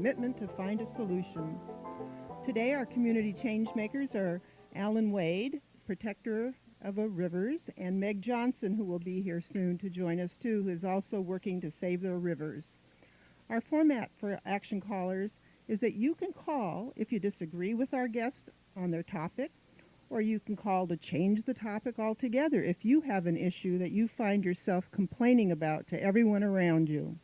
commitment to find a solution. Today, our community changemakers are Alan Wade, protector of our rivers, and Meg Johnson, who will be here soon to join us too, who is also working to save their rivers. Our format for action callers is that you can call if you disagree with our guests on their topic, or you can call to change the topic altogether if you have an issue that you find yourself complaining about to everyone around you.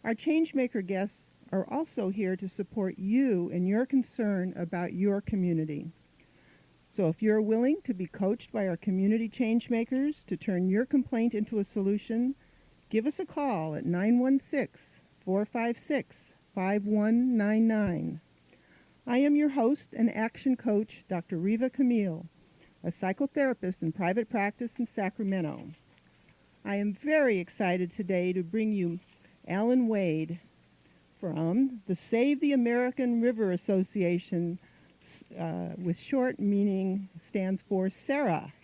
Our changemaker guests are also here to support you in your concern about your community. So if you're willing to be coached by our community changemakers to turn your complaint into a solution, give us a call at 916-456-5199. I am your host and action coach, Dr. Reva Camiel, a psychotherapist in private practice in Sacramento. I am very excited today to bring you Alan Wade from the Save the American River Association, with short meaning stands for SARA.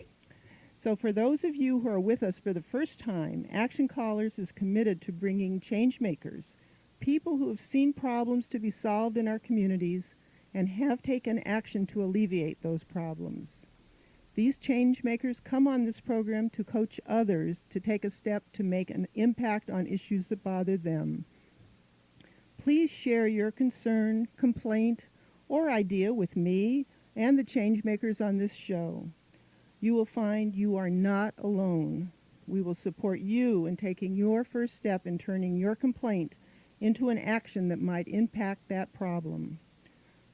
So for those of you who are with us for the first time, Action Callers is committed to bringing change makers, people who have seen problems to be solved in our communities and have taken action to alleviate those problems. These change makers come on this program to coach others to take a step to make an impact on issues that bother them. Please share your concern, complaint, or idea with me and the change makers on this show. You will find you are not alone. We will support you in taking your first step in turning your complaint into an action that might impact that problem.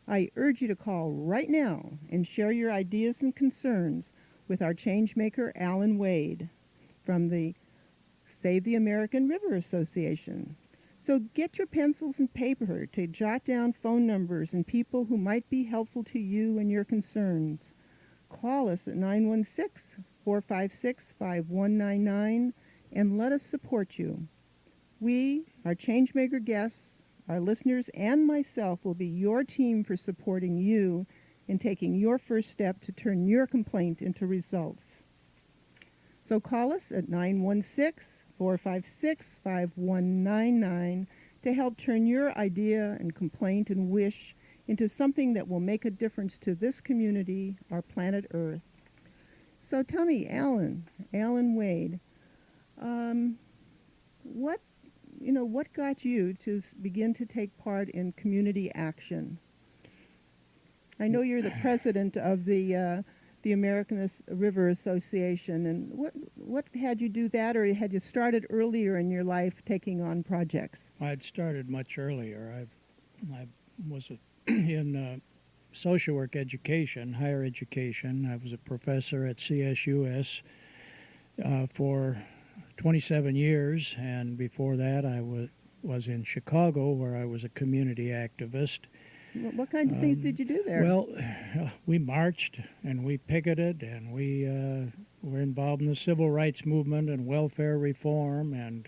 I urge you to call right now and share your ideas and concerns with our changemaker, Alan Wade, from the Save the American River Association. So get your pencils and paper to jot down phone numbers and people who might be helpful to you and your concerns. Call us at 916-456-5199 and let us support you. We, our changemaker guests, our listeners, and myself will be your team for supporting you in taking your first step to turn your complaint into results. So call us at 916-456-5199 to help turn your idea and complaint and wish into something that will make a difference to this community, our planet Earth. So tell me, Alan Wade, what got you to begin to take part in community action? I know you're the president of the American River Association, and what had you do that, or had you started earlier in your life taking on projects? I'd started much earlier. I was in social work education, higher education. I was a professor at CSUS for 27 years, and before that I was in Chicago, where I was a community activist. What kind of things did you do there? Well, we marched and we picketed and we were involved in the civil rights movement and welfare reform, and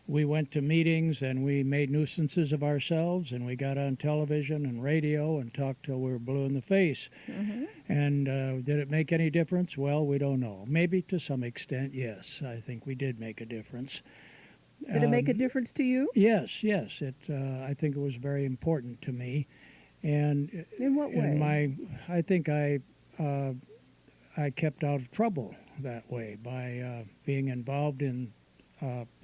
we went to meetings and we made nuisances of ourselves, and we got on television and radio and talked till we were blue in the face. Mm-hmm. And did it make any difference? Well, we don't know. Maybe to some extent, yes. I think we did make a difference. Did it make a difference to you? Yes. I think it was very important to me. And in what way? I think I kept out of trouble that way by being involved in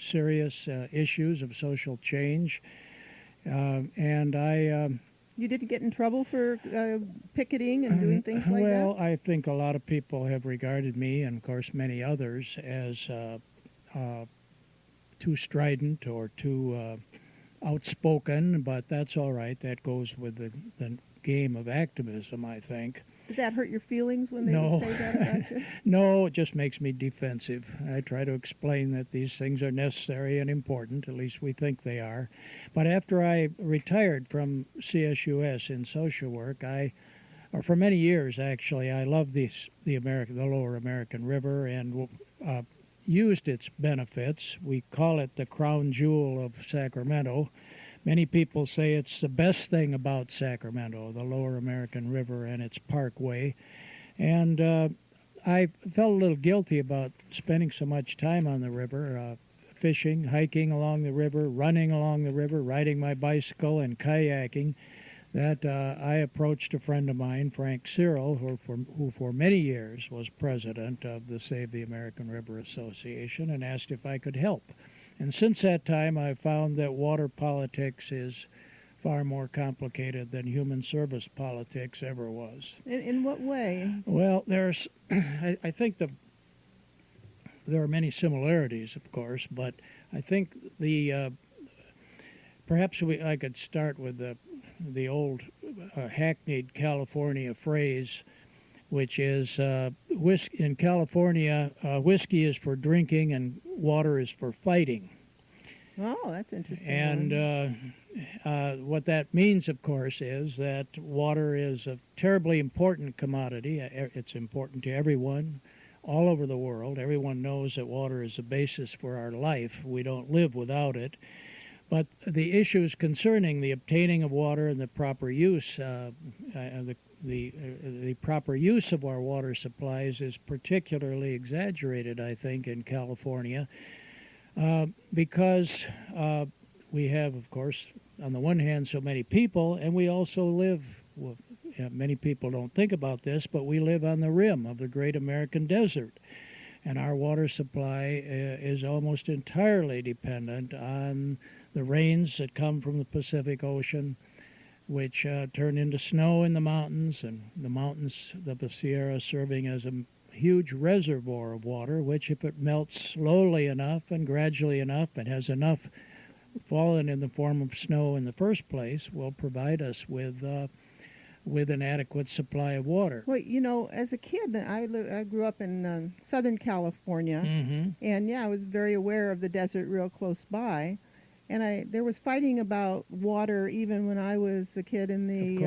serious issues of social change, and I. You didn't get in trouble for picketing and doing things like that? Well, I think a lot of people have regarded me, and of course many others, as too strident or too outspoken, but that's all right. That goes with the game of activism, I think. Did that hurt your feelings when they would say that about you? No, it just makes me defensive. I try to explain that these things are necessary and important, at least we think they are. But after I retired from CSUS in social work, for many years actually, I loved the Lower American River and used its benefits. We call it the crown jewel of Sacramento. Many people say it's the best thing about Sacramento, the Lower American River and its parkway. And I felt a little guilty about spending so much time on the river. fishing, hiking along the river, running along the river, riding my bicycle, and kayaking, that I approached a friend of mine, Frank Cyril, who for many years was president of the Save the American River Association, and asked if I could help. And since that time, I've found that water politics is far more complicated than human service politics ever was. In what way? Well, I think there are many similarities, of course, but I think perhaps I could start with the old hackneyed California phrase, which is in California, whiskey is for drinking and water is for fighting. Oh, that's interesting. And what that means, of course, is that water is a terribly important commodity. It's important to everyone all over the world. Everyone knows that water is the basis for our life. We don't live without it. But the issues concerning the obtaining of water and the proper use, the proper use of our water supplies is particularly exaggerated, I think, in California, because we have, of course, on the one hand, so many people, and we also live, well, many people don't think about this, but we live on the rim of the great American desert. And our water supply is almost entirely dependent on the rains that come from the Pacific Ocean, which turn into snow in the mountains, and the mountains of the Sierra serving as a huge reservoir of water, which, if it melts slowly enough and gradually enough and has enough fallen in the form of snow in the first place, will provide us with an adequate supply of water. Well, you know, as a kid, I grew up in Southern California, Mm-hmm. and yeah, I was very aware of the desert real close by. And there was fighting about water even when I was a kid in the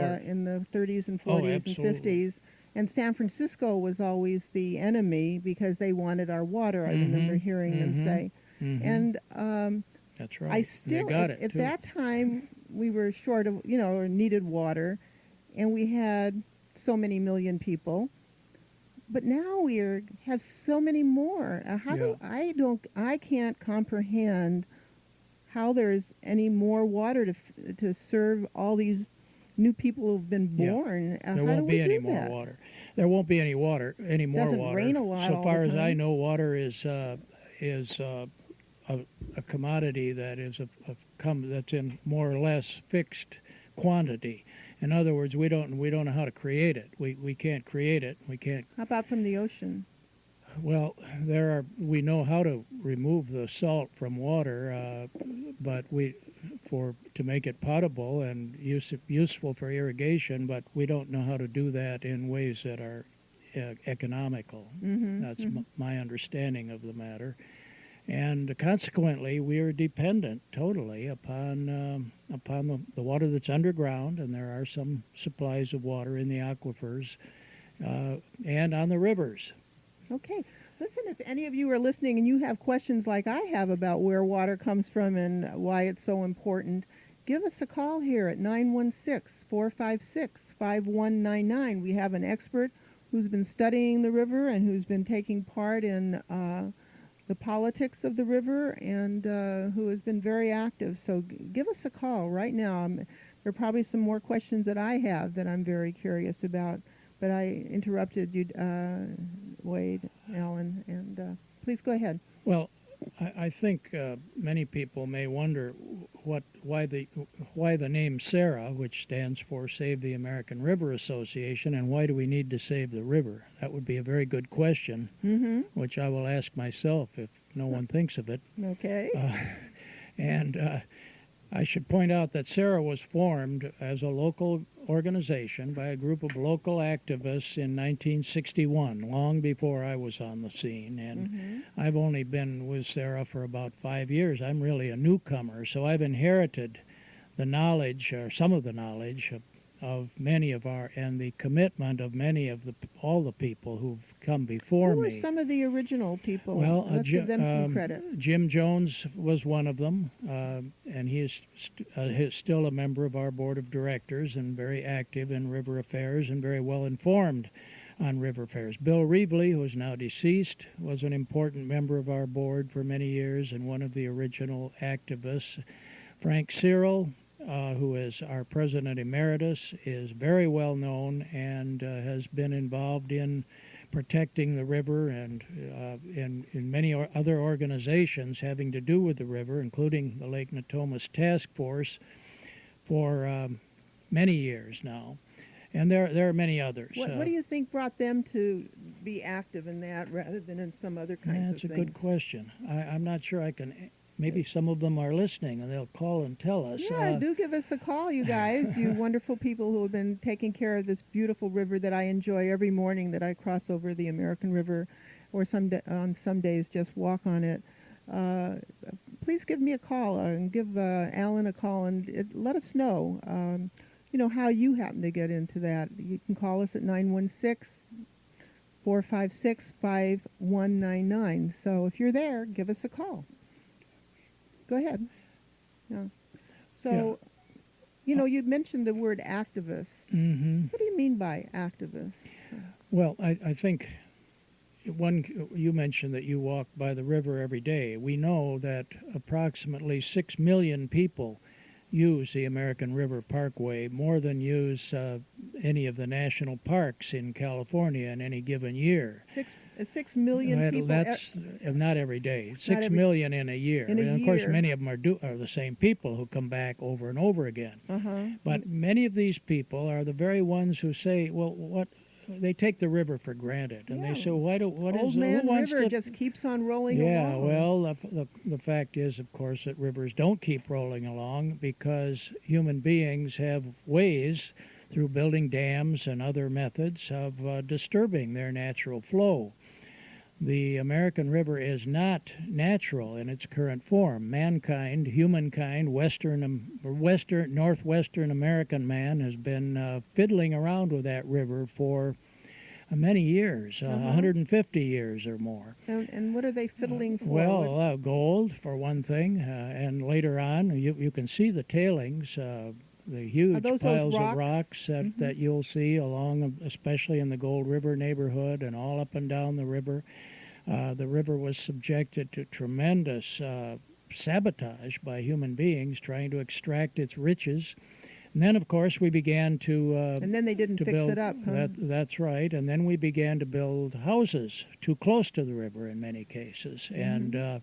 30s and 40s and 50s. And San Francisco was always the enemy because they wanted our water. I remember hearing them say. And that's right. I still, at that time, we were short of, or needed water, and we had so many million people. But now we have so many more. I can't comprehend how there's any more water to serve all these new people who've been born. There won't be any more water. There won't be any more water. Doesn't rain a lot So all far the as I time. know, water is a commodity that that's in more or less fixed quantity. In other words, we don't know how to create it. We can't create it. We can't. How about from the ocean? Well, we know how to remove the salt from water, but to make it potable and useful for irrigation, but we don't know how to do that in ways that are economical. That's my understanding of the matter. And consequently, we are dependent totally upon the water that's underground, and there are some supplies of water in the aquifers, and on the rivers. Okay. Listen, if any of you are listening and you have questions like I have about where water comes from and why it's so important, give us a call here at 916-456-5199. We have an expert who's been studying the river and who's been taking part in the politics of the river and who has been very active. So give us a call right now. There are probably some more questions that I have that I'm very curious about, but I interrupted you, Wade, Alan, and please go ahead. Well, I think many people may wonder why the name SARA, which stands for Save the American River Association, and why do we need to save the river? That would be a very good question, which I will ask myself if no one thinks of it. Okay. And I should point out that SARA was formed as a local organization by a group of local activists in 1961, long before I was on the scene. And I've only been with SARA for about 5 years. I'm really a newcomer, so I've inherited the knowledge, or some of the knowledge, of many of and the commitment of all the people who've come before me. Who were some of the original people? Well, Let's give them some credit. Jim Jones was one of them, and he is still a member of our board of directors and very active in river affairs and very well informed on river affairs. Bill Reevely, who is now deceased, was an important member of our board for many years and one of the original activists. Frank Cyril, who is our president emeritus, is very well known and has been involved in protecting the river and in many other organizations having to do with the river, including the Lake Natomas Task Force, for many years now. And there are many others. What do you think brought them to be active in that rather than in some other kinds of things? That's a good question. I'm not sure I can. Maybe some of them are listening and they'll call and tell us. Yeah, do give us a call, you guys, you wonderful people who have been taking care of this beautiful river that I enjoy every morning that I cross over the American River, or on some days just walk on it. Please give me a call and give Alan a call and let us know, how you happen to get into that. You can call us at 916-456-5199. So if you're there, give us a call. Go ahead. Yeah. So, you mentioned the word activist. Mm-hmm. What do you mean by activist? Well, I think you mentioned that you walk by the river every day. We know that approximately 6 million people use the American River Parkway, more than use any of the national parks in California in any given year. 6 million people. That's not every day. 6 million in a year. In a and of year. course, many of them are the same people who come back over and over again. But many of these people are the very ones who say, "Well, what?" They take the river for granted, and they say, "What Old is Man who wants River to?" just keeps on rolling Yeah, along. well, the fact is, of course, that rivers don't keep rolling along because human beings have ways, through building dams and other methods, of disturbing their natural flow. The American River is not natural in its current form. Mankind, humankind, northwestern American man has been fiddling around with that river for many years, 150 years or more. And what are they fiddling for? Well, gold, for one thing, and later on, you can see the tailings, the huge piles of rocks that you'll see along, especially in the Gold River neighborhood and all up and down the river. The river was subjected to tremendous sabotage by human beings trying to extract its riches. And then, of course, we began to and then they didn't fix build, it up, huh? That's right. And then we began to build houses too close to the river in many cases. And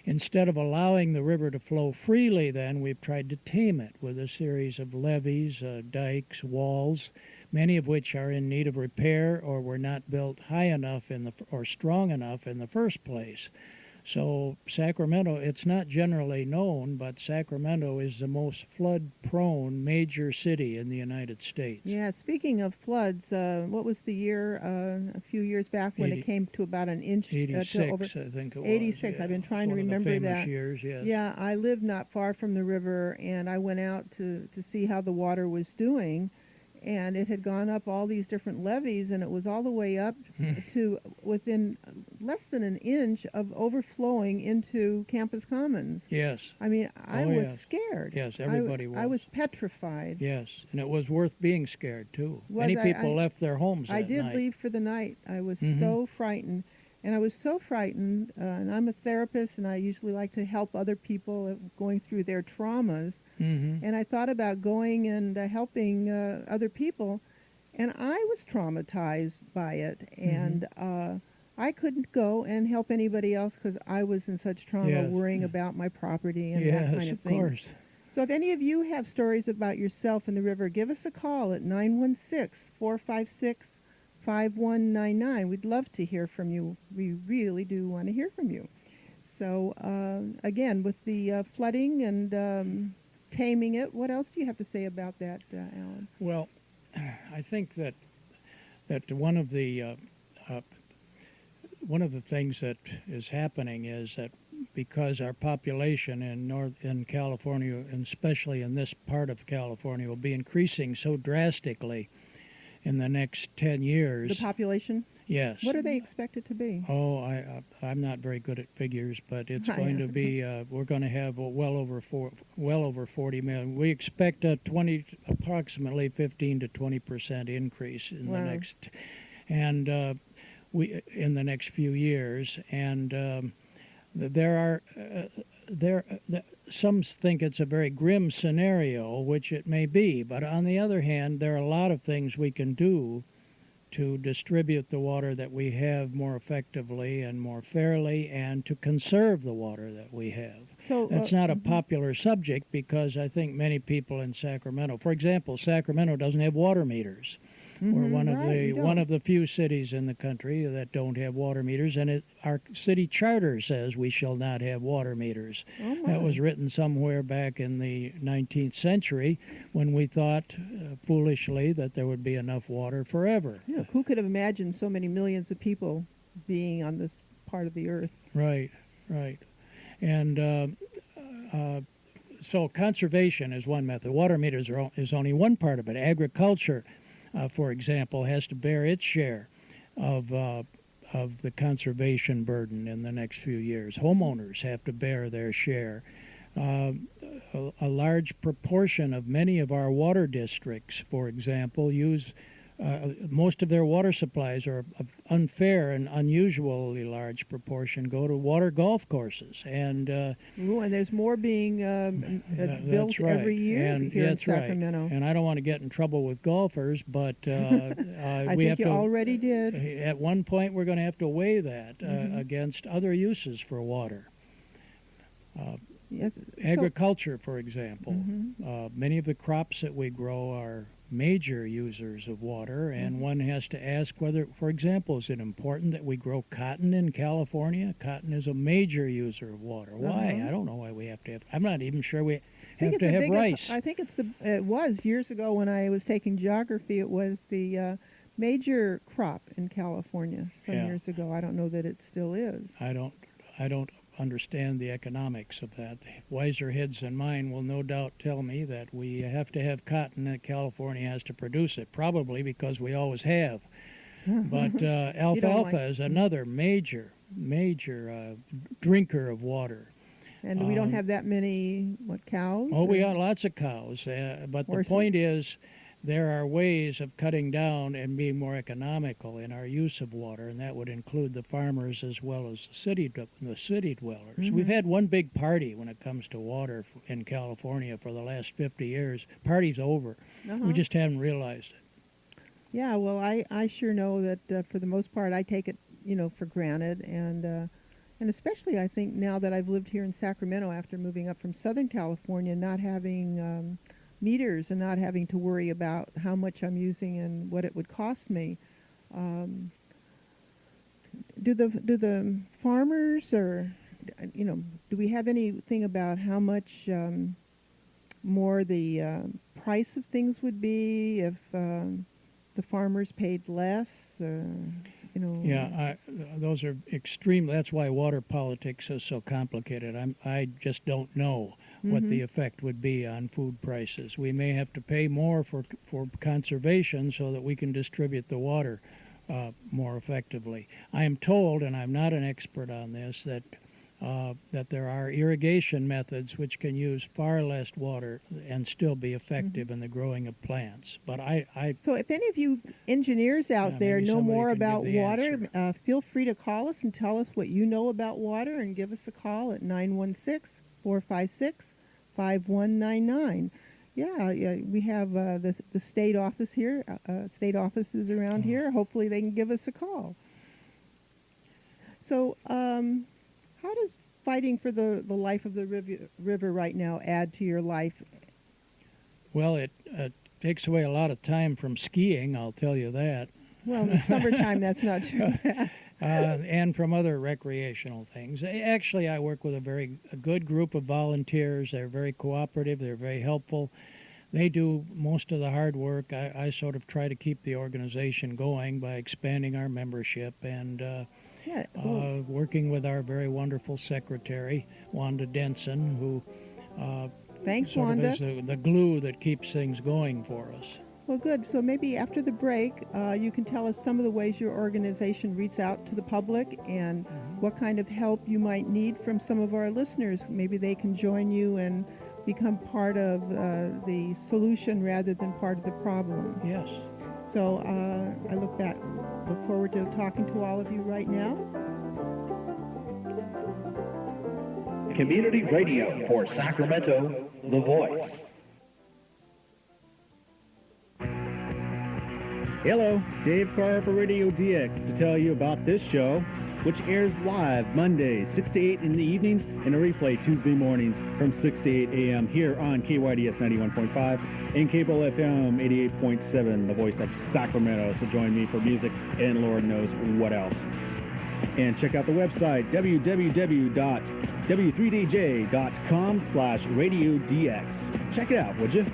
instead of allowing the river to flow freely, then we've tried to tame it with a series of levees, dikes, walls, many of which are in need of repair or were not built high enough or strong enough in the first place. So Sacramento, it's not generally known, but Sacramento is the most flood-prone major city in the United States. Yeah, speaking of floods, what was the year a few years back when it came to about an inch? 86, I think it was. 86, yeah. I've been trying to One of the remember famous that. years, yes. Yeah, I live not far from the river, and I went out to see how the water was doing. And it had gone up all these different levees, and it was all the way up to within less than an inch of overflowing into Campus Commons. Yes. I mean, I was yes. scared. Yes, everybody was. I was petrified. Yes, and it was worth being scared, too. Was Many people left their homes I that did night. leave for the night. I was so frightened. And I was so frightened, and I'm a therapist, and I usually like to help other people going through their traumas. And I thought about going and helping other people, and I was traumatized by it. And I couldn't go and help anybody else because I was in such trauma, worrying about my property and that kind of thing. Yes, of course. So if any of you have stories about yourself in the river, give us a call at 916-456-5199. We'd love to hear from you. We really do want to hear from you. So again, with the flooding and taming it, what else do you have to say about that, Alan? Well, I think that one of the things that is happening is that because our population in California, and especially in this part of California, will be increasing so drastically in the next 10 years. The population? Yes. What are they expected to be? Oh, I'm not very good at figures, but it's going to be. We're going to have well over 40 million. We expect approximately 15 to 20% increase in the next. and we in the next few years. And there are some think it's a very grim scenario, which it may be. But on the other hand, there are a lot of things we can do to distribute the water that we have more effectively and more fairly, and to conserve the water that we have. So That's not a popular subject because I think many people in Sacramento, for example, Sacramento doesn't have water meters. We're one of the few cities in the country that don't have water meters, and our city charter says we shall not have water meters. That was written somewhere back in the 19th century when we thought foolishly that there would be enough water forever. Yeah, who could have imagined so many millions of people being on this part of the earth? Right. And so conservation is one method. Water meters is only one part of it. Agriculture, for example, has to bear its share of the conservation burden in the next few years. Homeowners have to bear their share. A large proportion of many of our water districts, for example, use most of their water supplies are unfair and unusually large proportion go to water golf courses, and there's more being built right. every year here in Sacramento. Right. And I don't want to get in trouble with golfers, but I we think have you to. Already did. At one point, we're going to have to weigh that against other uses for water. Yes. Agriculture, for example, many of the crops that we grow are major users of water, and one has to ask whether, for example, is it important that we grow cotton in California? Cotton is a major user of water. Why? I don't know why we have to have. I'm not even sure we have to have rice. I think it was years ago when I was taking geography. It was the major crop in California some years ago. I don't know that it still is. I don't understand the economics of that. Wiser heads than mine will no doubt tell me that we have to have cotton and California has to produce it, probably because we always have. But alfalfa is another major drinker of water. And we don't have that many, cows? Oh, we got lots of cows. But the point is, there are ways of cutting down and being more economical in our use of water, and that would include the farmers as well as the city dwellers. We've had one big party when it comes to water in California for the last 50 years. Party's over. We just haven't realized it. Yeah, well, I sure know that for the most part I take it, for granted, and especially I think now that I've lived here in Sacramento after moving up from Southern California, not having meters and not having to worry about how much I'm using and what it would cost me. Do the farmers, or do we have anything about how much more the price of things would be if the farmers paid less? Yeah, those are extreme. That's why water politics is so complicated. I just don't know what the effect would be on food prices. We may have to pay more for conservation so that we can distribute the water more effectively. I am told, and I'm not an expert on this, that there are irrigation methods which can use far less water and still be effective in the growing of plants. But So if any of you engineers out there know more about water, feel free to call us and tell us what you know about water, and give us a call at 916-456-5199. Yeah, we have the state office here, state offices around here. Hopefully they can give us a call. So how does fighting for the life of the river right now add to your life? Well, it takes away a lot of time from skiing, I'll tell you that. Well, in the summertime, that's not too bad. And from other recreational things. Actually, I work with a good group of volunteers. They're very cooperative. They're very helpful. They do most of the hard work. I sort of try to keep the organization going by expanding our membership and working with our very wonderful secretary, Wanda Denson, who Thanks, sort Wanda. of is the glue that keeps things going for us. Well, good. So maybe after the break, you can tell us some of the ways your organization reaches out to the public and what kind of help you might need from some of our listeners. Maybe they can join you and become part of the solution rather than part of the problem. Yes. So I look forward to talking to all of you right now. Community Radio for Sacramento, The Voice. Hello, Dave Carr for Radio DX to tell you about this show, which airs live Mondays 6 to 8 in the evenings and a replay Tuesday mornings from 6 to 8 a.m. here on KYDS 91.5 and Cable FM 88.7, the voice of Sacramento. So join me for music and Lord knows what else. And check out the website, www.w3dj.com/radiodx. Check it out, would you?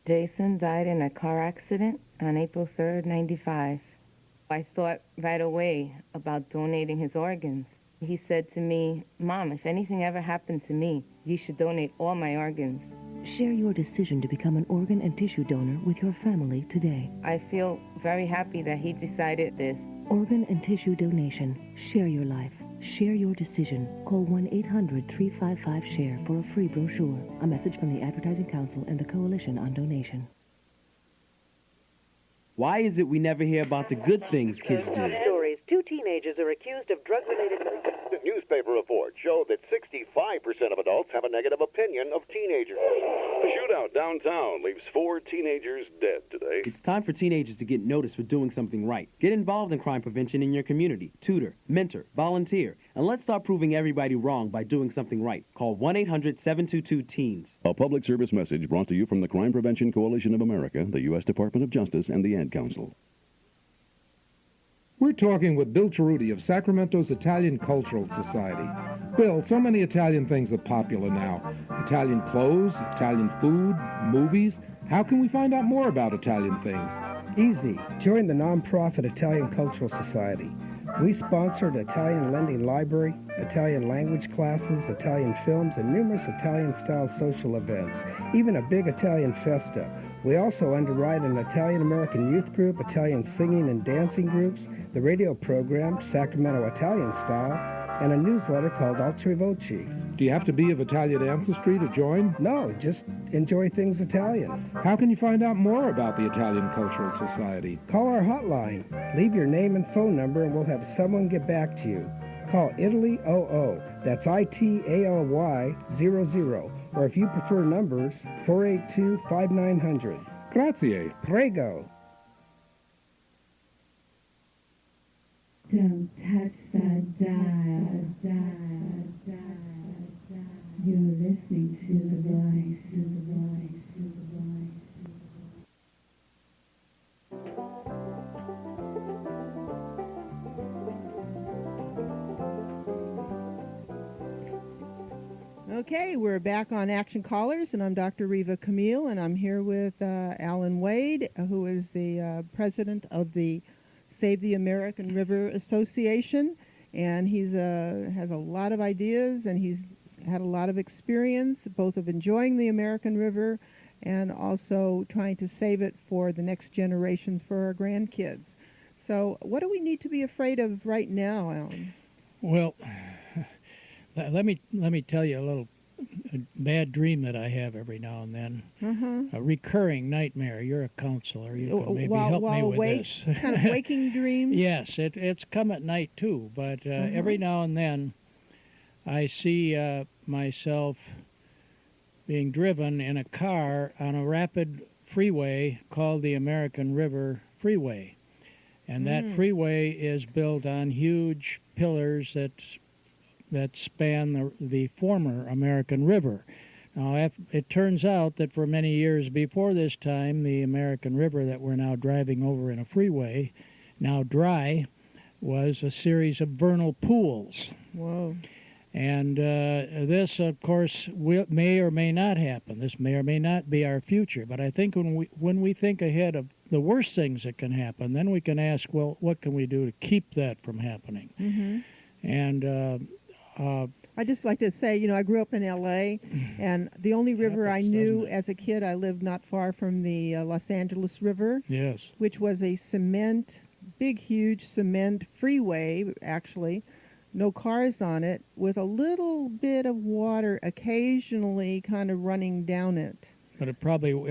Jason died in a car accident on April 3rd, 95. I thought right away about donating his organs. He said to me, "Mom, if anything ever happened to me, you should donate all my organs." Share your decision to become an organ and tissue donor with your family today. I feel very happy that he decided this. Organ and tissue donation. Share your life. Share your decision. Call 1-800-355-SHARE for a free brochure. A message from the Advertising Council and the Coalition on Donation. Why is it we never hear about the good things kids do? Stories. Two teenagers are accused of drug-related... Newspaper reports show that 65% of adults have a negative opinion of teenagers. A shootout downtown leaves 4 teenagers dead today. It's time for teenagers to get noticed for doing something right. Get involved in crime prevention in your community. Tutor, mentor, volunteer, and let's start proving everybody wrong by doing something right. Call 1-800-722-TEENS. A public service message brought to you from the Crime Prevention Coalition of America, the U.S. Department of Justice, and the Ad Council. We're talking with Bill Cerruti of Sacramento's Italian Cultural Society. Bill, so many Italian things are popular now. Italian clothes, Italian food, movies. How can we find out more about Italian things? Easy. Join the nonprofit Italian Cultural Society. We sponsored Italian lending library, Italian language classes, Italian films, and numerous Italian-style social events, even a big Italian festa. We also underwrite an Italian-American youth group, Italian singing and dancing groups, the radio program, Sacramento Italian Style, and a newsletter called Altre Voci. Do you have to be of Italian ancestry to join? No, just enjoy things Italian. How can you find out more about the Italian Cultural Society? Call our hotline. Leave your name and phone number and we'll have someone get back to you. Call Italy 00, that's ITALY 00, or if you prefer numbers, 482-5900. Grazie. Prego. Don't touch that dial. You're listening to the voice. Okay, we're back on Action Callers, and I'm Dr. Reva Camiel, and I'm here with Alan Wade, who is the president of the Save the American River Association, and he's has a lot of ideas, and he's had a lot of experience, both of enjoying the American River and also trying to save it for the next generations, for our grandkids. So what do we need to be afraid of right now, Alan? Well, let me tell you a bad dream that I have every now and then. A recurring nightmare. You're a counselor. You can maybe help me with this. Kind of waking dreams? Yes, it's come at night too, but every now and then I see myself being driven in a car on a rapid freeway called the American River Freeway. And that freeway is built on huge pillars that span the former American River. Now, it turns out that for many years before this time, the American River that we're now driving over in a freeway, now dry, was a series of vernal pools. Whoa. And this, of course, may or may not happen. This may or may not be our future. But I think when we think ahead of the worst things that can happen, then we can ask, well, what can we do to keep that from happening? And I'd just like to say, I grew up in L.A., and the only river I knew as a kid, I lived not far from the Los Angeles River. Yes. Which was a big, huge cement freeway, actually. No cars on it, with a little bit of water occasionally kind of running down it. But I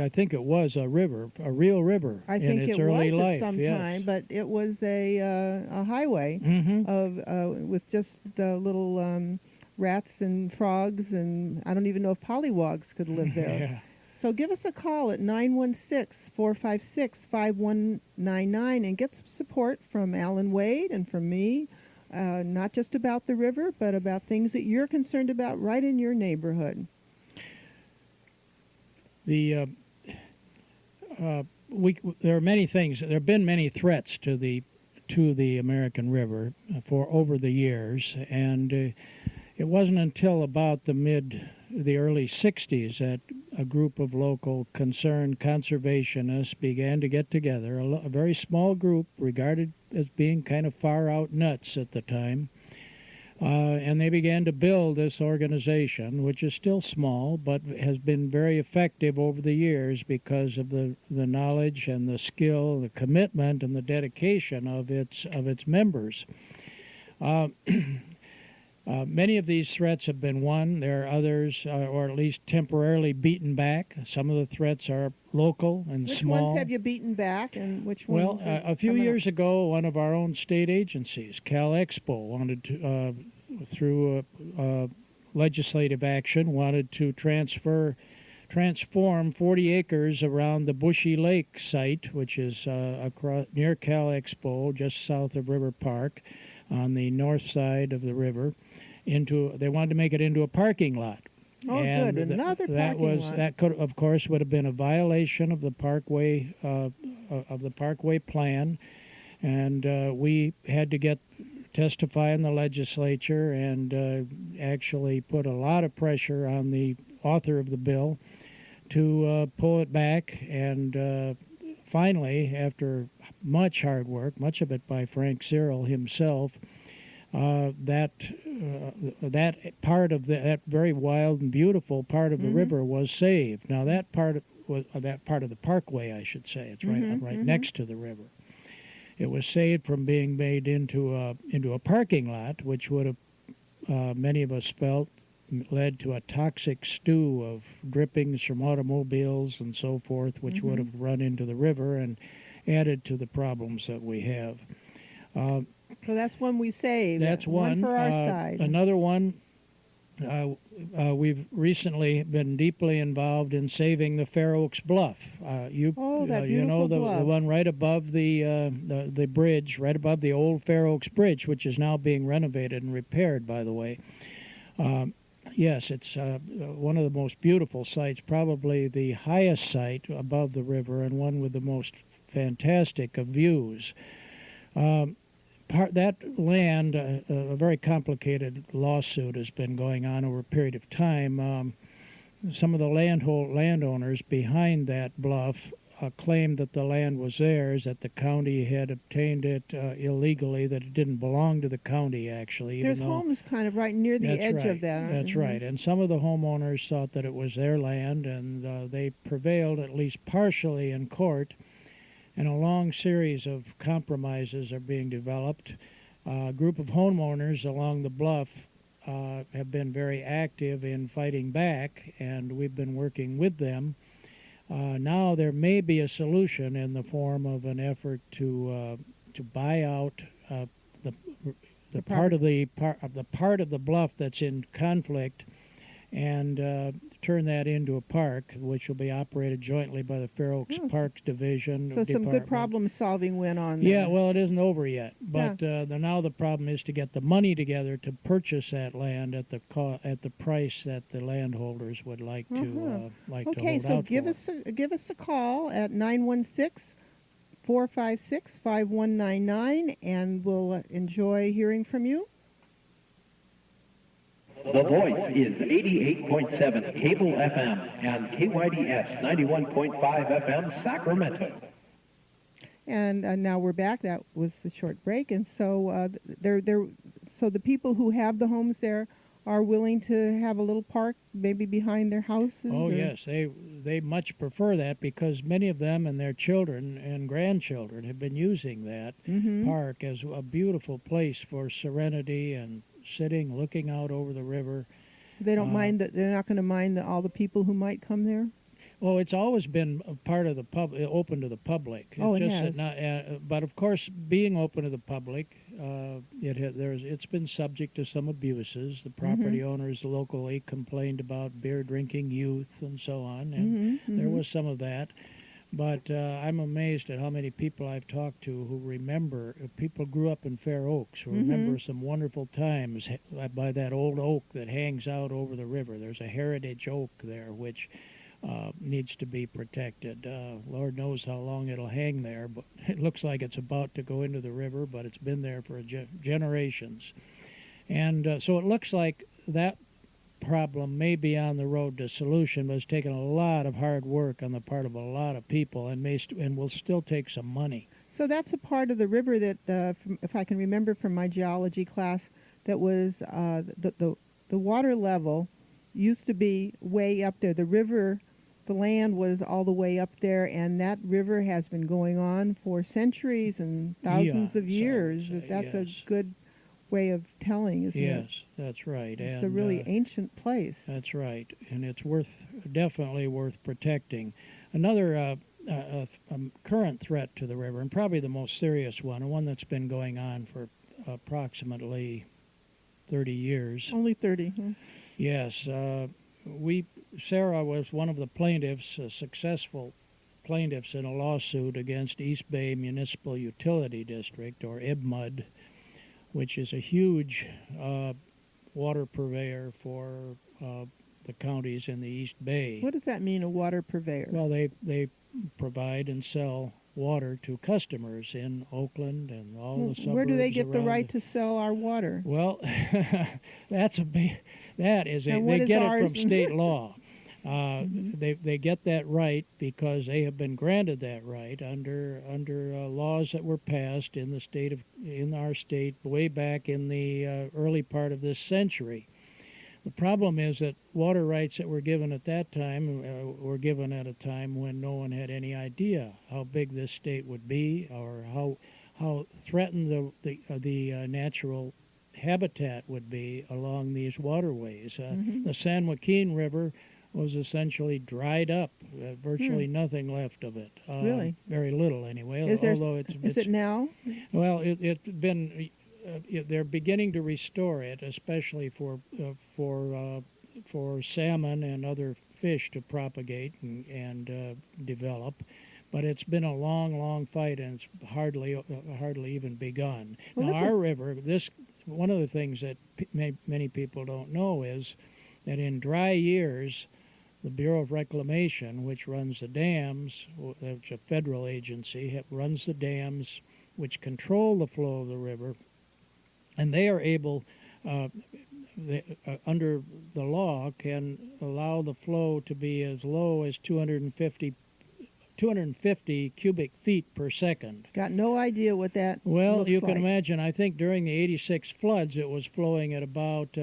think it was a river, a real river I in think its it early was life. at some yes. time, but it was a highway with just little rats and frogs, and I don't even know if pollywogs could live there. Yeah. So give us a call at 916-456-5199 and get some support from Alan Wade and from me, not just about the river, but about things that you're concerned about right in your neighborhood. There are many things. There have been many threats to the American River for over the years, and it wasn't until about the early 60s that a group of local concerned conservationists began to get together, a very small group regarded as being kind of far out nuts at the time, and they began to build this organization, which is still small but has been very effective over the years because of the knowledge and the skill, the commitment, and the dedication of its members. Many of these threats have been won. There are others, or at least temporarily beaten back. Some of the threats are local and Which small. ones have you beaten back, and which ones? Well, a few years ago, one of our own state agencies, Cal Expo, wanted to, through legislative action, wanted to transform 40 acres around the Bushy Lake site, which is near Cal Expo, just south of River Park, on the north side of the river. They wanted to make it into a parking lot. Oh, and good! Another parking lot. That could, of course, would have been a violation of the parkway plan, and we had to testify in the legislature and actually put a lot of pressure on the author of the bill to pull it back. And finally, after much hard work, much of it by Frank Cyril himself, that part of that very wild and beautiful part of the river was saved. Now that part of the parkway, I should say, it's right next to the river. It was saved from being made into a parking lot, which would have many of us felt led to a toxic stew of drippings from automobiles and so forth, which would have run into the river and added to the problems that we have. So that's one we saved. That's one for our side. Another one, we've recently been deeply involved in saving the Fair Oaks Bluff. That beautiful the one right above the bridge, right above the old Fair Oaks Bridge, which is now being renovated and repaired, by the way. Yes, it's one of the most beautiful sites, probably the highest site above the river, and one with the most fantastic of views. That land, a very complicated lawsuit has been going on over a period of time. Some of the landowners behind that bluff claimed that the land was theirs, that the county had obtained it illegally, that it didn't belong to the county, actually. There's homes kind of right near the edge of that, aren't That's right. And some of the homeowners thought that it was their land, and they prevailed at least partially in court. And a long series of compromises are being developed. A group of homeowners along the bluff have been very active in fighting back, and we've been working with them. Now there may be a solution in the form of an effort to buy out the part of the bluff that's in conflict, and turn that into a park, which will be operated jointly by the Fair Oaks Parks Division. So some good problem-solving went on there. Yeah, well, it isn't over yet, but now the problem is to get the money together to purchase that land at the price that the landholders would like to hold Okay, so out give us a call at 916-456-5199, and we'll enjoy hearing from you. The Voice is 88.7 Cable FM and KYDS 91.5 FM Sacramento. And now we're back. That was the short break, and so so the people who have the homes there are willing to have a little park, maybe behind their houses. Oh yes, they much prefer that because many of them and their children and grandchildren have been using that park as a beautiful place for serenity and sitting, looking out over the river. They don't mind that. They're not going to mind all the people who might come there. Oh, it's always been a part of the open to the public. Oh, it just has. But of course, being open to the public, it's been subject to some abuses. The property owners locally complained about beer drinking youth and so on, and there was some of that. But I'm amazed at how many people I've talked to who remember, people grew up in Fair Oaks, who remember some wonderful times by that old oak that hangs out over the river. There's a heritage oak there, which needs to be protected. Lord knows how long it'll hang there, but it looks like it's about to go into the river, but it's been there for generations. And so it looks like that problem may be on the road to solution, but it's taken a lot of hard work on the part of a lot of people and will still take some money. So that's a part of the river that, if I can remember from my geology class, that was the water level used to be way up there. The river, the land was all the way up there, and that river has been going on for centuries and thousands of years. That's a good way of telling, isn't it? Yes, that's right. It's a really ancient place. That's right, and it's definitely worth protecting. Another current threat to the river, and probably the most serious one, and one that's been going on for approximately 30 years. Only 30, huh? Yes. Sarah was one of the plaintiffs, successful plaintiffs in a lawsuit against East Bay Municipal Utility District, or IBMUD, which is a huge water purveyor for the counties in the East Bay. What does that mean, a water purveyor? Well, they provide and sell water to customers in Oakland and all the suburbs. Where do they get the around right to sell our water? Well, they get it from state law. They get that right because they have been granted that right under laws that were passed in our state way back in the early part of this century. The problem is that water rights that were given at that time were given at a time when no one had any idea how big this state would be or how threatened the natural habitat would be along these waterways. The San Joaquin River was essentially dried up, virtually nothing left of it. Really? Very little, anyway. Is it now? Well, it's been. They're beginning to restore it, especially for salmon and other fish to propagate and develop. But it's been a long, long fight, and it's hardly even begun. Well, now, our river, one of the things that many people don't know is that in dry years, the Bureau of Reclamation, which runs the dams, which is a federal agency, runs the dams which control the flow of the river, and they are able, under the law, can allow the flow to be as low as 250 cubic feet per second. Got no idea what that Well, looks you like. can imagine, I think during the 86 floods, it was flowing at about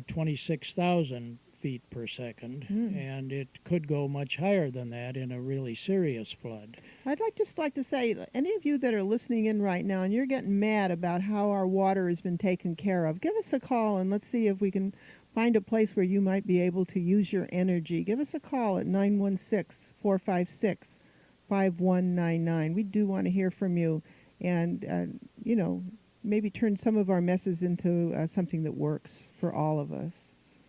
26,000 feet per second, and it could go much higher than that in a really serious flood. I'd just like to say, any of you that are listening in right now and you're getting mad about how our water has been taken care of, give us a call and let's see if we can find a place where you might be able to use your energy. Give us a call at 916-456-5199. We do want to hear from you and, maybe turn some of our messes into something that works for all of us.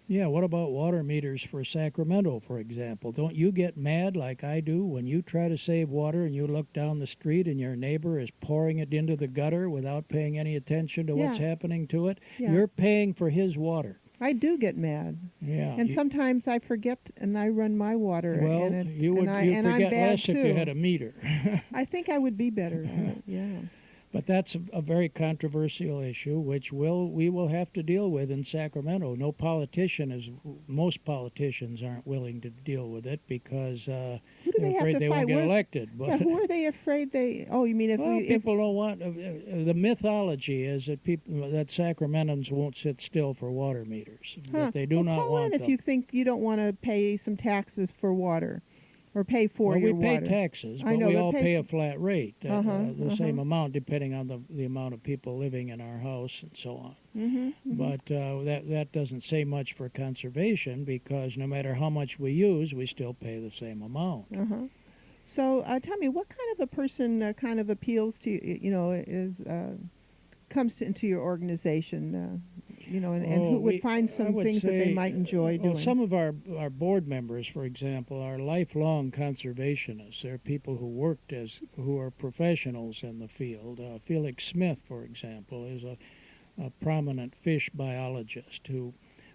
Yeah, what about water meters for Sacramento, for example? Don't you get mad like I do when you try to save water and you look down the street and your neighbor is pouring it into the gutter without paying any attention to what's happening to it? Yeah. You're paying for his water. I do get mad. Yeah. And sometimes I forget and I run my water. Well, you'd I'm forget bad less too. if you had a meter. I think I would be better. Yeah. But that's a very controversial issue, which we will have to deal with in Sacramento. Most politicians aren't willing to deal with it because they're afraid they won't get elected. But yeah, who are they afraid they? Oh, you mean people don't want? The mythology is that Sacramentans won't sit still for water meters. That they do not call want in if you think you don't want to pay some taxes for water. or pay for well, your we pay water. taxes, I but know, we but all pay a flat rate, the same uh-huh. amount depending on the amount of people living in our house and so on. Mm-hmm. But that doesn't say much for conservation because no matter how much we use, we still pay the same amount. Uh-huh. So tell me, what kind of a person kind of appeals to you? You know, comes into your organization? You know, and who would find some things that they might enjoy doing? Well, some of our board members, for example, are lifelong conservationists. They're people who are professionals in the field. Felix Smith, for example, is a prominent fish biologist who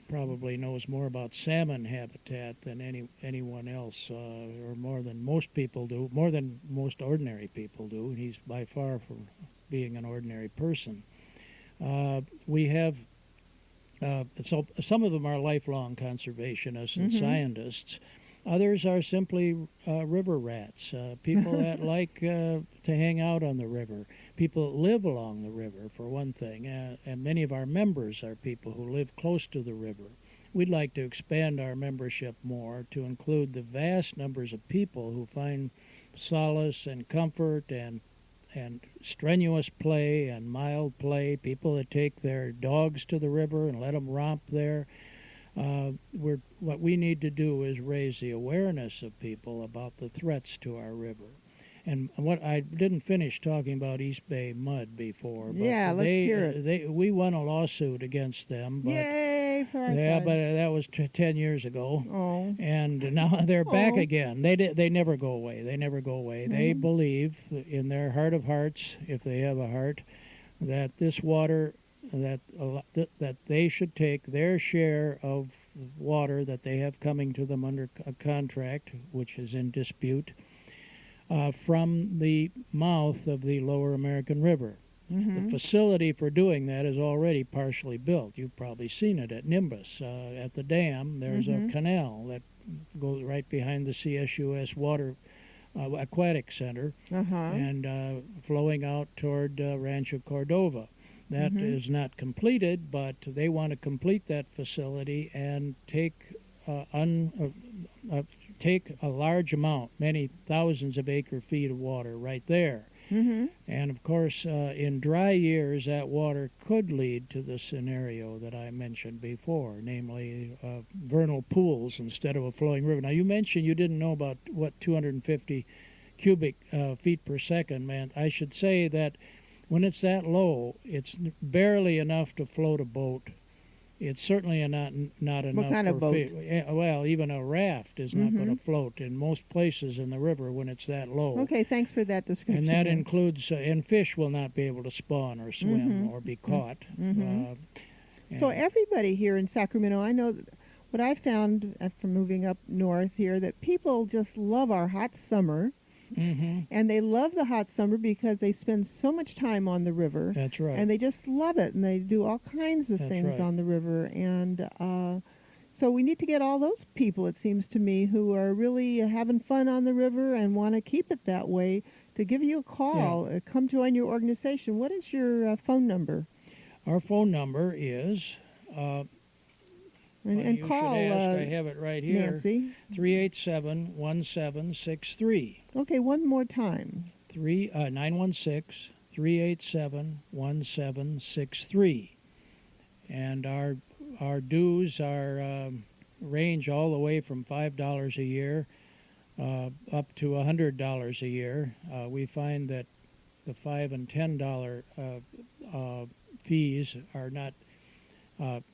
probably knows more about salmon habitat than anyone else, or more than most people do, more than most ordinary people do. He's by far from being an ordinary person. We have so some of them are lifelong conservationists and scientists. Others are simply river rats, people that like to hang out on the river, people that live along the river, for one thing, and many of our members are people who live close to the river. We'd like to expand our membership more to include the vast numbers of people who find solace and comfort and strenuous play and mild play, people that take their dogs to the river and let them romp there. What we need to do is raise the awareness of people about the threats to our river. And what I didn't finish talking about East Bay mud before. But yeah, let's hear it. We won a lawsuit against them. But, yay for our yeah, side. but that was 10 years ago. Oh. And now they're back again. They never go away. They never go away. Mm-hmm. They believe in their heart of hearts, if they have a heart, that this water, that they should take their share of water that they have coming to them under a contract, which is in dispute, from the mouth of the Lower American River. Mm-hmm. The facility for doing that is already partially built. You've probably seen it at Nimbus. At the dam, there's a canal that goes right behind the CSUS Water Aquatic Center and flowing out toward Rancho Cordova. That is not completed, but they want to complete that facility and take a large amount, many thousands of acre-feet of water right there. Mm-hmm. And of course, in dry years, that water could lead to the scenario that I mentioned before, namely vernal pools instead of a flowing river. Now, you mentioned you didn't know about what 250 cubic feet per second meant. I should say that when it's that low, it's barely enough to float a boat. It's certainly not enough. What kind of boat? Well, even a raft is not going to float in most places in the river when it's that low. Okay, thanks for that description. And that includes, and fish will not be able to spawn or swim or be caught. So everybody here in Sacramento, I know what I found from moving up north here, that people just love our hot summer. And they love the hot summer because they spend so much time on the river. That's right. And they just love it, and they do all kinds of things on the river. And so we need to get all those people, it seems to me, who are really having fun on the river and want to keep it that way, to give you a call. Come join your organization. What is your phone number? Our phone number is... and call I have it right here. Nancy. 387-1763. Okay, one more time. 916-387-1763. And our dues are range all the way from $5 a year up to $100 a year. We find that the $5 and $10 fees are not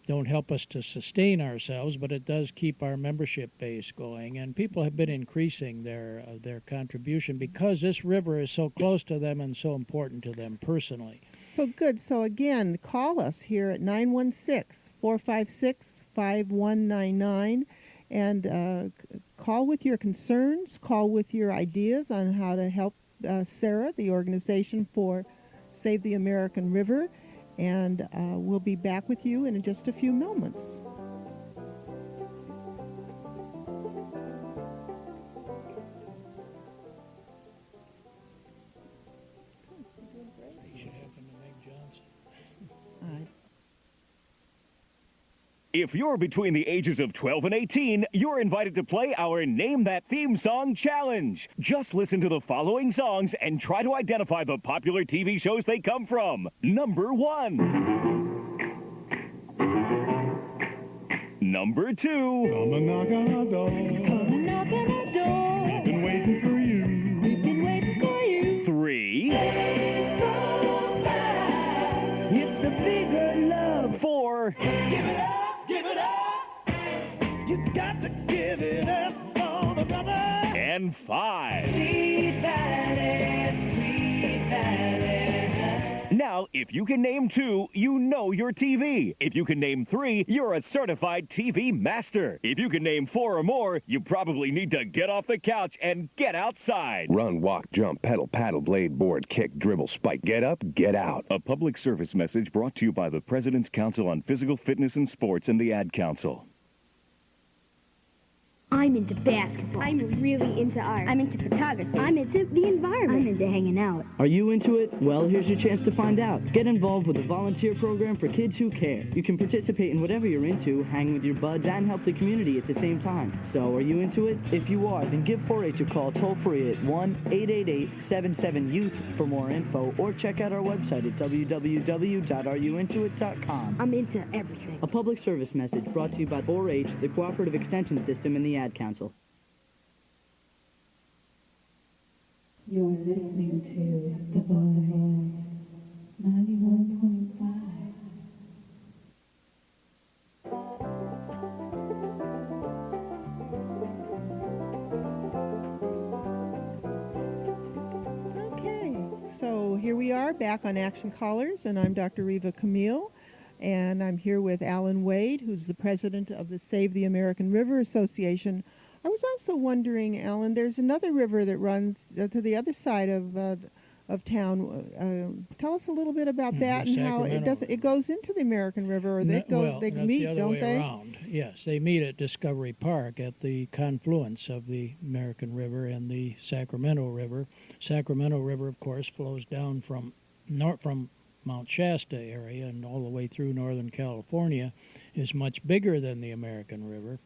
don't help us to sustain ourselves, but it does keep our membership base going. And people have been increasing their contribution because this river is so close to them and so important to them personally. So good. So again, call us here at 916-456-5199 and call with your concerns, call with your ideas on how to help Sarah, the organization for Save the American River. And we'll be back with you in just a few moments. If you're between the ages of 12 and 18, you're invited to play our Name That Theme Song Challenge. Just listen to the following songs and try to identify the popular TV shows they come from. Number 1. Number 2. Come and knock on our door. Come and knock on our door. We've been waiting for you. We've been waiting for you. 3. Days go by. It's the bigger love. 4. Give it up. Give it up! You got to give it up for the brother! And 5. Sweet Valley, Sweet Valley. Now, if you can name 2, you know your TV. If you can name 3, you're a certified TV master. If you can name 4 or more, you probably need to get off the couch and get outside. Run, walk, jump, pedal, paddle, blade, board, kick, dribble, spike. Get up, get out. A public service message brought to you by the President's Council on Physical Fitness and Sports and the Ad Council. I'm into basketball. I'm really into art. I'm into photography. I'm into the environment. I'm into hanging out. Are you into it? Well, here's your chance to find out. Get involved with a volunteer program for kids who care. You can participate in whatever you're into, hang with your buds, and help the community at the same time. So, are you into it? If you are, then give 4-H a call toll-free at 1-888-77-YOUTH for more info, or check out our website at www.areyouintoit.com. I'm into everything. A public service message brought to you by 4-H, the Cooperative Extension System, and the Ad Council. You're listening to The Voice 91.5. Okay, so here we are back on Action Callers, and I'm Dr. Reva Camiel, and I'm here with Alan Wade, who's the president of the Save the American River Association. I was also wondering, Alan, there's another river that runs to the other side of town. Tell us a little bit about that and how it goes into the American River, or they meet, the other don't way they? Around. Yes, they meet at Discovery Park at the confluence of the American River and the Sacramento River. Sacramento River, of course, flows down from Mount Shasta area and all the way through Northern California, is much bigger than the American River.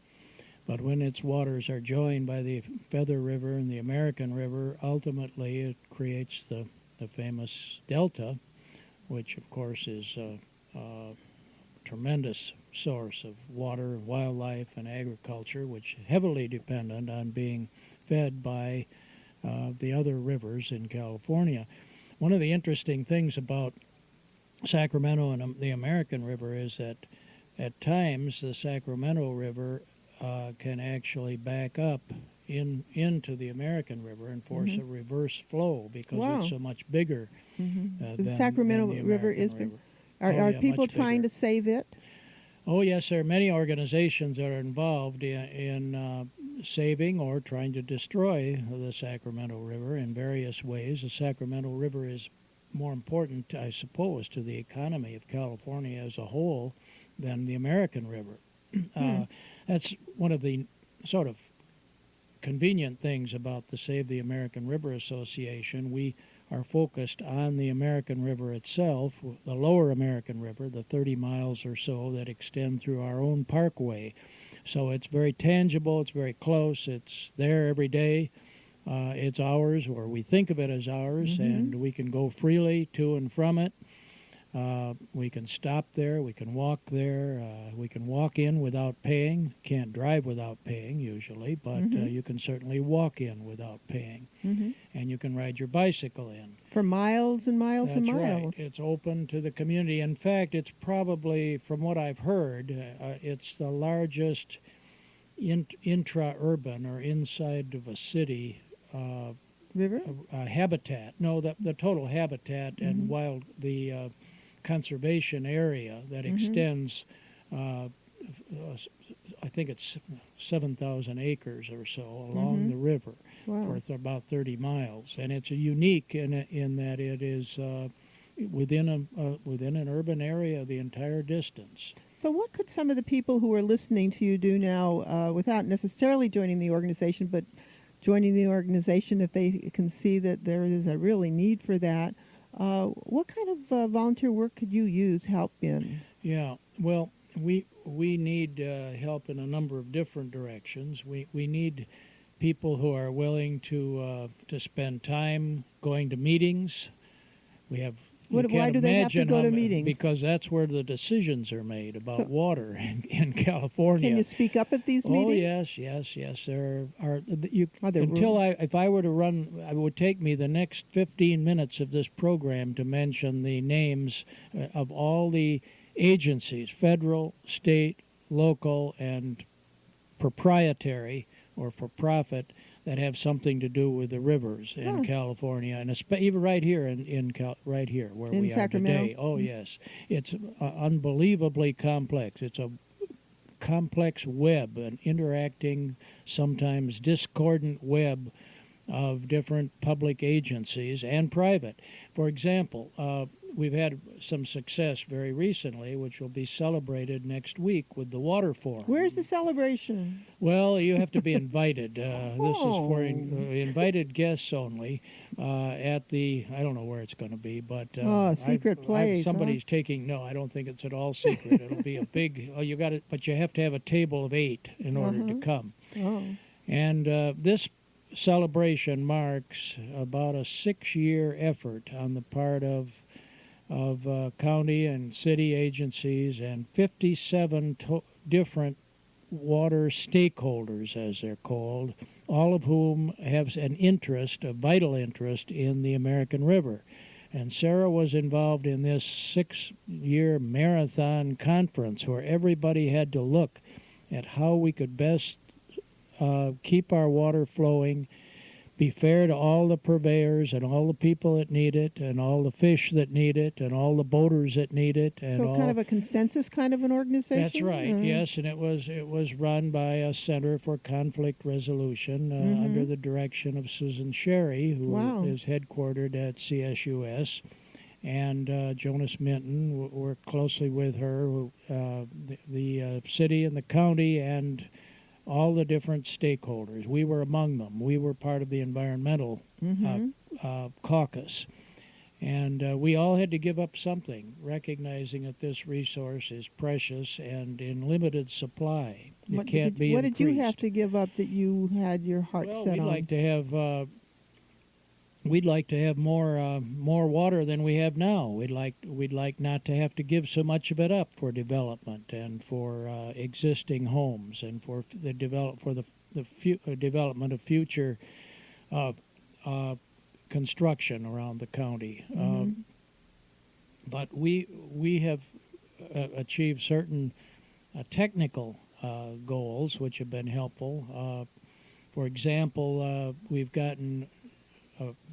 But when its waters are joined by the Feather River and the American River, ultimately it creates the famous delta, which of course is a tremendous source of water, wildlife, and agriculture, which is heavily dependent on being fed by the other rivers in California. One of the interesting things about Sacramento and the American River is that at times the Sacramento River can actually back up into the American River and force a reverse flow because it's so much bigger. The Sacramento River is big. Are people trying to save it? Oh, yes, there are many organizations that are involved in saving or trying to destroy the Sacramento River in various ways. The Sacramento River is more important, I suppose, to the economy of California as a whole than the American River. That's one of the sort of convenient things about the Save the American River Association. We are focused on the American River itself, the lower American River, the 30 miles or so that extend through our own parkway. So it's very tangible, it's very close, it's there every day. It's ours, or we think of it as ours, and we can go freely to and from it. We can stop there, we can walk there, we can walk in without paying. Can't drive without paying usually, but you can certainly walk in without paying. And you can ride your bicycle in. For miles and miles and miles. That's right. It's open to the community. In fact, it's probably, from what I've heard, it's the largest intra-urban or inside of a city river habitat. No, the total habitat and wild conservation area that extends. I think it's 7,000 acres or so along the river for about 30 miles, and it's unique in that it is within an urban area the entire distance. So what could some of the people who are listening to you do now without necessarily joining the organization, but joining the organization if they can see that there is a really need for that? What kind of volunteer work could you use help in? Yeah, well, we need help in a number of different directions. We need people who are willing to spend time going to meetings. We have. Why do they have to go to meetings? Because that's where the decisions are made about water in California. Can you speak up at these meetings? Oh yes. There are if I were to run, it would take me the next 15 minutes of this program to mention the names of all the agencies, federal, state, local, and proprietary or for profit, that have something to do with the rivers in California, and even right here right here where we Sacramento? are today. Oh yes, it's unbelievably complex. It's a complex web, an interacting, sometimes discordant web of different public agencies and private. For example, we've had some success very recently, which will be celebrated next week with the Water Forum. Where's the celebration? Well, you have to be invited. This is for invited guests only at the, I don't know where it's going to be, but... secret place, somebody's taking, no, I don't think it's at all secret. It'll be a big, but you have to have a table of 8 in order to come. Oh. And this celebration marks about a 6-year effort on the part of county and city agencies and 57 different water stakeholders, as they're called, all of whom have an interest, a vital interest, in the American River. And Sarah was involved in this 6-year marathon conference where everybody had to look at how we could best keep our water flowing, be fair to all the purveyors and all the people that need it, and all the fish that need it, and all the boaters that need it, and so kind of a consensus kind of an organization. That's right. Yes, and it was run by a Center for Conflict Resolution under the direction of Susan Sherry, who is headquartered at CSUS, and Jonas Minton worked closely with her, the city and the county and all the different stakeholders. We were among them. We were part of the environmental caucus. And we all had to give up something, recognizing that this resource is precious and in limited supply. It can't be What increased. did you have to give up that you had your heart set on? We'd like to have more water than we have now. We'd like not to have to give so much of it up for development and for existing homes and for the development of future construction around the county. But we have achieved certain technical goals which have been helpful. For example, we've gotten.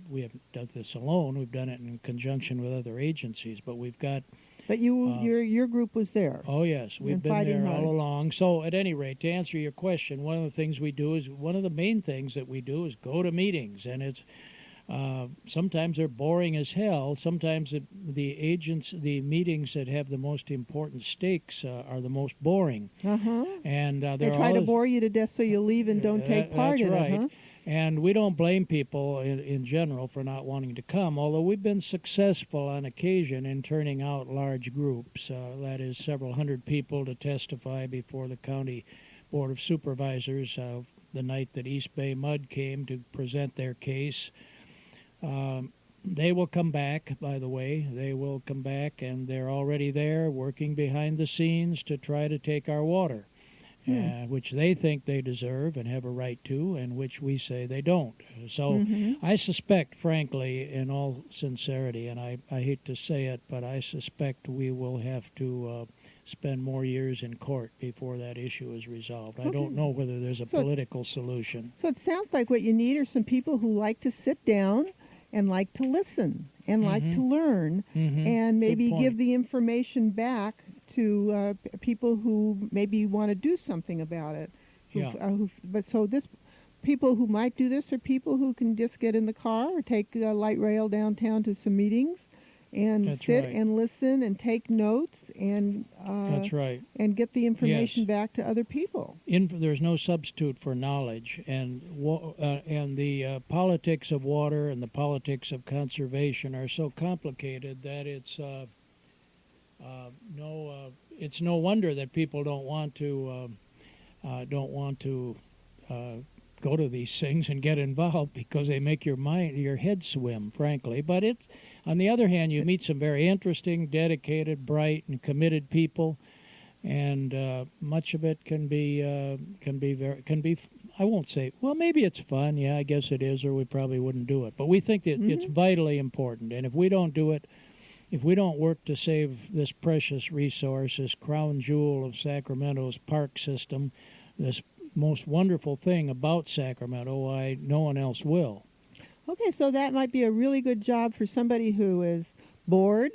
We haven't done this alone. We've done it in conjunction with other agencies, but we've got. But your group was there. Oh yes, we've been there all along. So at any rate, to answer your question, one of the things we do is one of the main things that we do is go to meetings, and it's sometimes they're boring as hell. Sometimes the meetings that have the most important stakes are the most boring. And they try to bore you to death so you leave and don't take part in it. Huh? And we don't blame people in general for not wanting to come, although we've been successful on occasion in turning out large groups, that is several hundred people to testify before the County Board of Supervisors the night that East Bay Mud came to present their case. They will come back, by the way. They will come back, and they're already there working behind the scenes to try to take our water. Which they think they deserve and have a right to, and which we say they don't. So I suspect, frankly, in all sincerity, and I hate to say it, but I suspect we will have to spend more years in court before that issue is resolved. I don't know whether there's a political solution. So it sounds like what you need are some people who like to sit down and like to listen and like to learn and maybe give the information back to people who maybe want to do something about it. People who might do this are people who can just get in the car or take a light rail downtown to some meetings and sit and listen and take notes and and get the information back to other people. There's no substitute for knowledge, and the politics of water and the politics of conservation are so complicated that it's it's no wonder that people don't want to go to these things and get involved, because they make your head swim, frankly. But it's, on the other hand, you meet some very interesting, dedicated, bright, and committed people, and much of it can be I won't say, well, maybe it's fun. Yeah, I guess it is, or we probably wouldn't do it. But we think that it's vitally important, and if we don't do it, if we don't work to save this precious resource, this crown jewel of Sacramento's park system, this most wonderful thing about Sacramento, why no one else will. Okay, so that might be a really good job for somebody who is bored,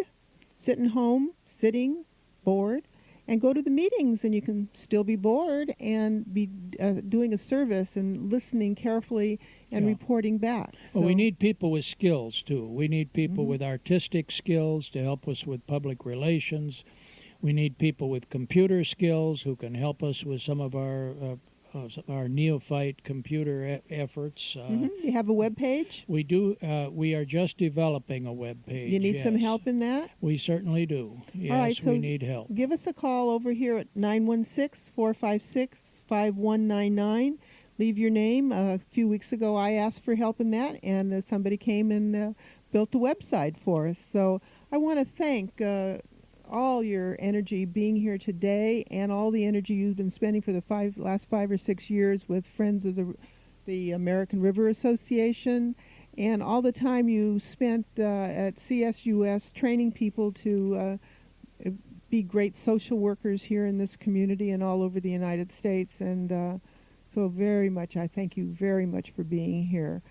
sitting, bored, and go to the meetings, and you can still be bored and be doing a service and listening carefully and reporting back. Well, we need people with skills, too. We need people with artistic skills to help us with public relations. We need people with computer skills who can help us with some of our neophyte computer efforts. You have a web page? We do. We are just developing a web page. You need some help in that? We certainly do. Yes, all right, so we need help. Give us a call over here at 916-456-5199. Leave your name. A few weeks ago, I asked for help in that, and somebody came and built the website for us. So I want to thank all your energy being here today, and all the energy you've been spending for the last 5 or 6 years with Friends of the American River Association, and all the time you spent at CSUS training people to be great social workers here in this community and all over the United States. And so very much, I thank you very much for being here.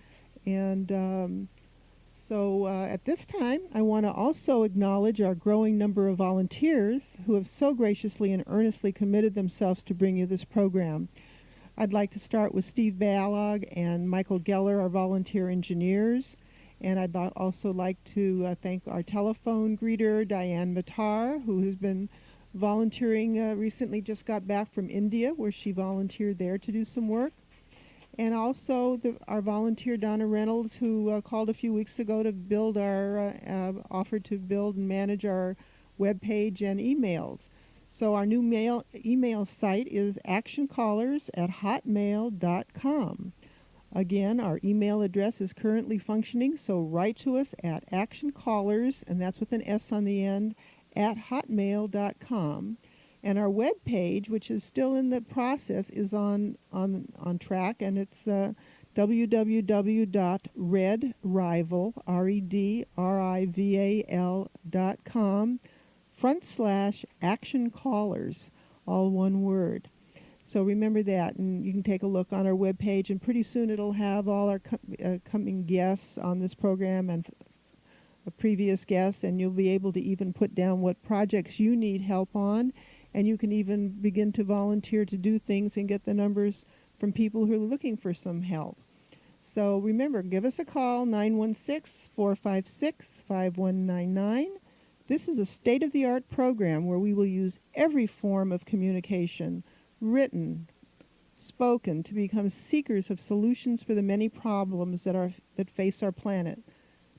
And So at this time, I want to also acknowledge our growing number of volunteers who have so graciously and earnestly committed themselves to bring you this program. I'd like to start with Steve Balog and Michael Geller, our volunteer engineers. And I'd also like to thank our telephone greeter, Diane Matar, who has been volunteering recently, just got back from India, where she volunteered there to do some work. And also our volunteer, Donna Reynolds, who called a few weeks ago to build offered to build and manage our web page and emails. So our new email site is actioncallers@hotmail.com. Again, our email address is currently functioning, so write to us at actioncallers, and that's with an S on the end, @hotmail.com. And our web page, which is still in the process, is on track, and it's www.redrival.com/actioncallers, all one word. So remember that, and you can take a look on our web page, and pretty soon it'll have all our coming guests on this program and previous guests, and you'll be able to even put down what projects you need help on. And you can even begin to volunteer to do things and get the numbers from people who are looking for some help. So remember, give us a call, 916-456-5199. This is a state-of-the-art program where we will use every form of communication, written, spoken, to become seekers of solutions for the many problems that face our planet.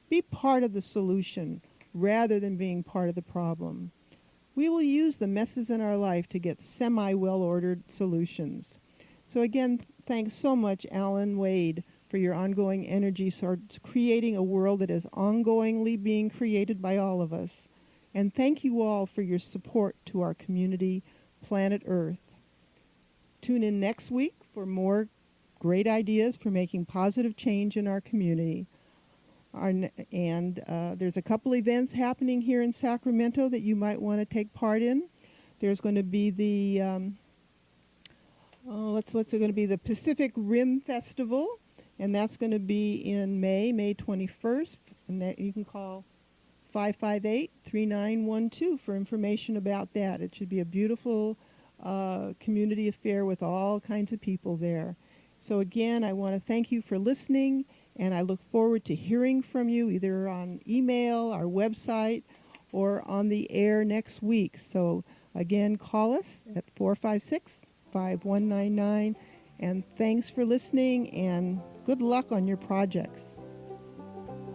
Be part of the solution rather than being part of the problem. We will use the messes in our life to get semi-well-ordered solutions. So again, thanks so much, Alan Wade, for your ongoing energy towards creating a world that is ongoingly being created by all of us. And thank you all for your support to our community, planet Earth. Tune in next week for more great ideas for making positive change in our community. There's a couple events happening here in Sacramento that you might want to take part in. There's going to be the the Pacific Rim Festival, and that's going to be in May 21st, and that you can call 558-3912 for information about that. It should be a beautiful community affair with all kinds of people there. So again, I want to thank you for listening. And I look forward to hearing from you either on email, our website, or on the air next week. So again, call us at 456-5199. And thanks for listening, and good luck on your projects.